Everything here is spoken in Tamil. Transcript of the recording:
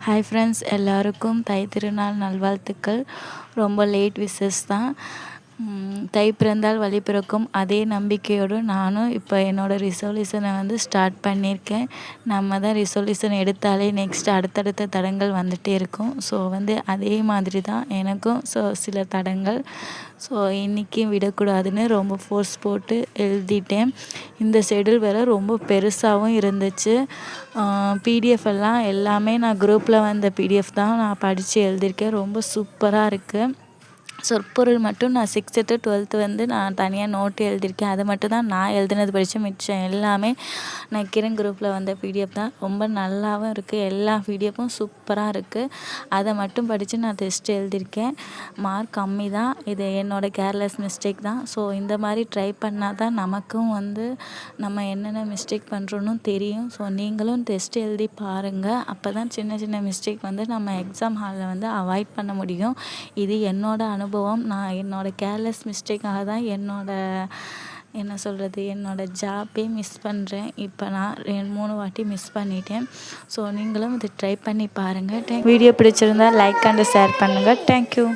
ஹாய் ஃப்ரெண்ட்ஸ், எல்லாருக்கும் தை திருநாள் நல்வாழ்த்துக்கள். ரொம்ப லேட் விஷஸ் தான். தை பிறந்தால் வழி பிறக்கும் அதே நம்பிக்கையோடு நானும் இப்போ என்னோடய ரிசொல்யூஷனை ஸ்டார்ட் பண்ணியிருக்கேன். நம்ம தான் ரிசொல்யூஷன் எடுத்தாலே நெக்ஸ்ட் அடுத்தடுத்த தடங்கள் வந்துகிட்டே இருக்கும். ஸோ அதே மாதிரி தான் எனக்கும் சில தடங்கள். ஸோ இன்றைக்கி விடக்கூடாதுன்னு ரொம்ப ஃபோர்ஸ் போட்டு எழுதிட்டேன். இந்த ஷெடியூல் வேறு ரொம்ப பெருசாகவும் இருந்துச்சு. பிடிஎஃப் எல்லாமே நான் குரூப்பில் வந்த பிடிஎஃப் தான் நான் படித்து எழுதியிருக்கேன். ரொம்ப சூப்பராக இருக்குது. சொற்பொருள் மட்டும் நான் 6th to 12th நான் தனியாக நோட்டு எழுதியிருக்கேன். அது மட்டும் தான் நான் எழுதினது படித்து மிச்சம் எல்லாமே நான் கிரண் குரூப்பில் வந்த பிடிஎஃப் தான். ரொம்ப நல்லாவும் இருக்குது. எல்லா பிடிஎஃப்பும் சூப்பராக இருக்குது. அதை மட்டும் படித்து நான் டெஸ்ட் எழுதியிருக்கேன். மார்க் கம்மி தான். இது என்னோடய கேர்லெஸ் மிஸ்டேக் தான். ஸோ இந்த மாதிரி ட்ரை பண்ணால் தான் நமக்கும் நம்ம என்னென்ன மிஸ்டேக் பண்ணுறோன்னு தெரியும். ஸோ நீங்களும் டெஸ்ட் எழுதி பாருங்கள். அப்போ தான் சின்ன சின்ன மிஸ்டேக் நம்ம எக்ஸாம் ஹாலில் அவாய்ட் பண்ண முடியும். இது என்னோடய அனுபவம். நான் என்னோடய கேர்லெஸ் மிஸ்டேக்காக தான் என்னோடய ஜாப்பே மிஸ் பண்ணுறேன். இப்போ நான் 2-3 வாட்டி மிஸ் பண்ணிட்டேன். ஸோ நீங்களும் இதை ட்ரை பண்ணி பாருங்கள். வீடியோ பிடிச்சிருந்தால் லைக் அண்ட் ஷேர் பண்ணுங்கள். தேங்க்யூ.